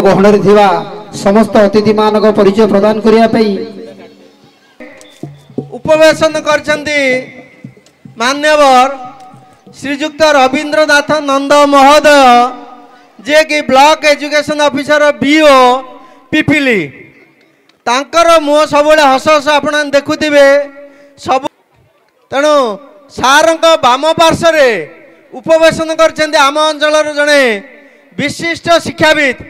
गहन समस्त अतिथि मान परिचय प्रदान करने उपवेशन कर मान्यवर श्रीजुक्त रवींद्रनाथ नंद महोदय जे कि block education officer BO Pipili तांकर मुह सब हस हस आप देखुवे सब तेणु सार बाम पार्श्व उपवेशन कर आम अंचल जड़े विशिष्ट शिक्षाविद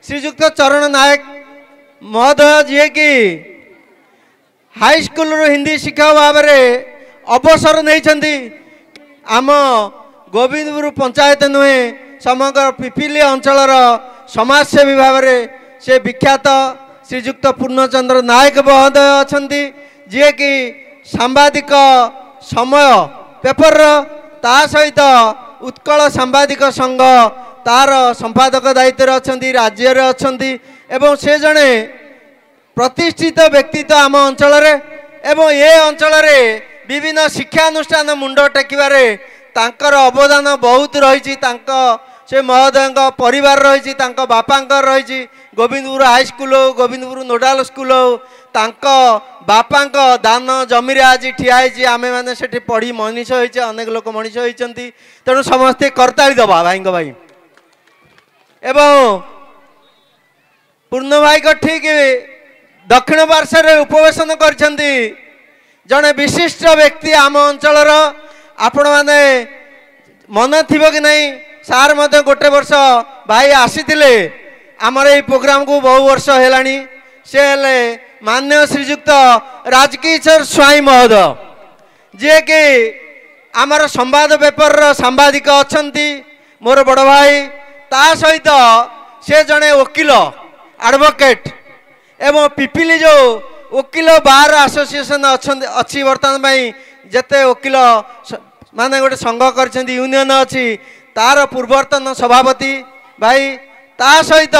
श्रीजुक्त चरण नायक महोदय जी कि हाईस्कल हिंदी शिक्षक भाव में अवसर नहीं आम गोविंदपुर पंचायत नुहे समग्र पिपिली अंचल समाजसेवी भाव में से विख्यात श्रीजुक्त पूर्णचंद्र नायक महोदय अच्छा जी कि सांबादिक समय पेपर ता सहित उत्कल सांबादिक संघ तार संपादक दायित्व अच्छा राज्य अच्छा एवं से जड़े प्रतिष्ठित व्यक्तित्व आम अंचल एवं ये अंचल विभिन्न शिक्षानुष्ठान मुंड टेकिबारे तांकर अवदान बहुत रही से महोदय परिवार रही बापांकर रही गोविंदपुर हाईस्कल हो गोविंदपुर नोडाल स्कूल हो बापा दान जमी आज ठियाई आम मैंने से पढ़ी मनीष होती अनेक लोक मनीष होती तेणु समस्ते करताली दबा भाई भाई एवं पूर्ण भाई को ठीक दक्षिण पार्श्व उपवेशन कर जड़े विशिष्ट व्यक्ति आम अंचल आपण मैंने मन थी कि नहीं सार मत गोटे वर्ष भाई आसी आमर ये प्रोग्राम को बहु वर्ष है से मान्य श्रीजुक्त राजकिशोर स्वाई महोदय जे कि आमर संवाद पेपर सांबादिक अच्छा मोर बड़ भाई ता सहित से जड़े वकील एडवोकेट एवं पिपिली जो वकील बार एसोसिएशन अच्छी बर्तमान जिते वकील माने गोटे संघ कर यूनियन अच्छी तार पूर्वतन सभापति भाई ता सहित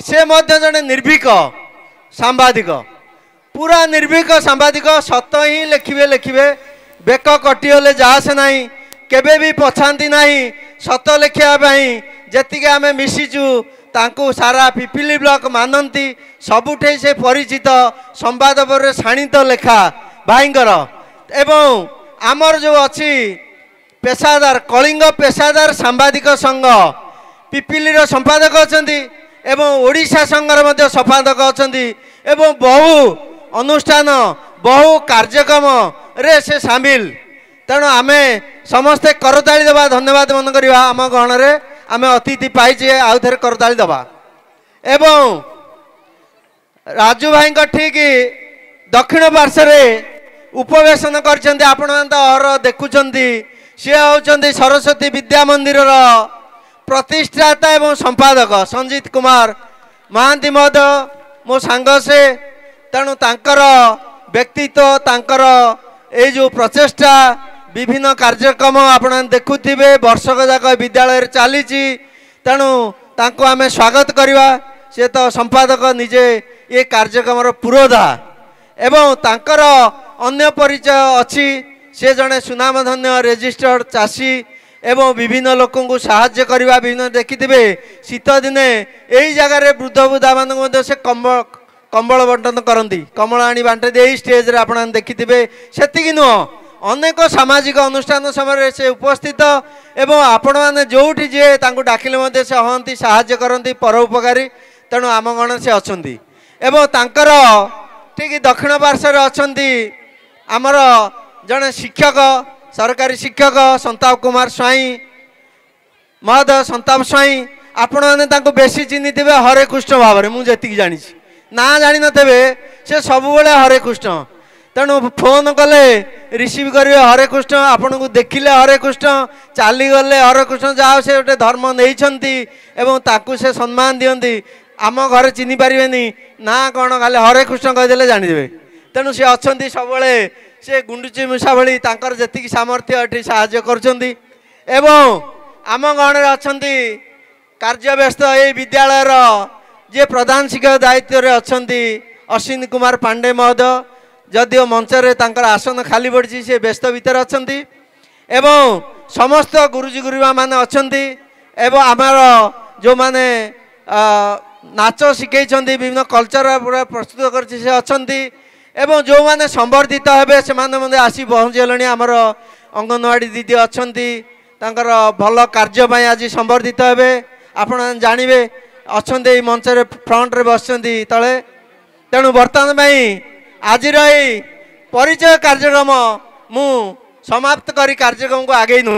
से जड़े निर्भीक सांबादिक पूरा निर्भीक सांबादिक सत ही लिखिबे लिखिबे बेक कटिगले जहाँ से नहीं केबे भी पछाती नहीं सत लिखापी जी आम मिशिचु तांकु सारा पिपिली ब्लॉक मानती सबुठे से परिचित संवाद पर शाणित लेखा भाईंकर एवं आमर जो अच्छी पेशादार कलिंग पेशादार सांबादिक संघ पिपिली संपादक अच्छा एवं ओडिशा संघर संपादक अच्छा एवं बहु अनुष्ठान बहु कार्यक्रम रे से सामिल तेणु आम समस्ते करताली दबा धन्यवाद मन करवा आम गहन रे आम अतिथि पाइचे आउ थे करताली दबा एवं राजू भाई ठीक दक्षिण पार्श्व उपवेशन कर आपण देखुंट सी होती सरस्वती विद्या मंदिर प्रतिष्ठाता एवं संपादक संजीत कुमार महांती महोदय मो सांग से तेणु तांकर व्यक्तित्व तांकर ये जो प्रचेष्टा विभिन्न कार्यक्रम आपण देखुथिबे वर्षक जाक विद्यालय चली तेणु तांको आमे स्वागत करवा से तो संपादक निजे ये कार्यक्रम पुरोधा एवं तांकर अन्य परिचय अच्छी से जड़े सुनामधन्य रेजिस्टर्ड चाषी एवं विभिन्न लोक साहाय्य करवा विभिन्न देखिथे शीत दिने यही जगार वृद्ध वृद्धा मान से कंबल बंटन करती कमल आनी बांटे दे स्टेज रे आप देखिथे से नुह अनेक सामाजिक अनुष्ठान समय से उपस्थित एवं आपण मैंने जोटी जी डाकिले से हंती साहाय्य करती परोपकारी तेणु आम गण से अच्छा एवं तांकर ठीक दक्षिण पार्श्व अच्छा आमर जड़े शिक्षक सरकारी शिक्षक संताप कुमार स्वाई महोदय संताप स्वाई आपण मैंने बेसी चिन्ह थे हरे कृष्ण भाव में मुझे जानी ना जानी थे से सब हरे कृष्ण तेणु फोन कले रिसीव करेंगे हरे कृष्ण आपन को देखिले हरे कृष्ण चलीगले हरे कृष्ण जहाँ से गोटे धर्म नहीं एवं ताकू से सम्मान दियंती आम घर चिन्ह पारे ना कौन खाली हरे कृष्ण कहीदे जानीदे तेणु सी अच्छा सब से गुंडुची मूषा भली तांकर जेतिकी सामर्थ्य ये साहाय्य करछंती एवं आम गण अच्छा कार्य व्यस्त ये विद्यालय जे प्रधान शिक्षक दायित्व अच्छा अश्विनी कुमार पांडे महोदय जदिओ मंचरे तांकर आसन खाली पड़ी से व्यस्त भितर अच्छा एवं समस्त गुरुजी गुरुमा माने अच्छा एवं आमर जो माने नाच शिखैछन्ति विभिन्न कल्चर पूरा प्रस्तुत करछि से अछन्ति एवं जो माने संवर्धित हेबे से माने मने आसी पहुँचगले आमर अंगनवाड़ी दीदी अछन्ति तांकर भल कार्य पई आज संवर्धित हेबे आपण जानिबे अछन्ति मंच रे फ्रंट रे बसछन्ति तळे तेणु वर्तमान पई आज रही परिचय कार्यक्रम मु समाप्त करी कार्यक्रम को आगे नु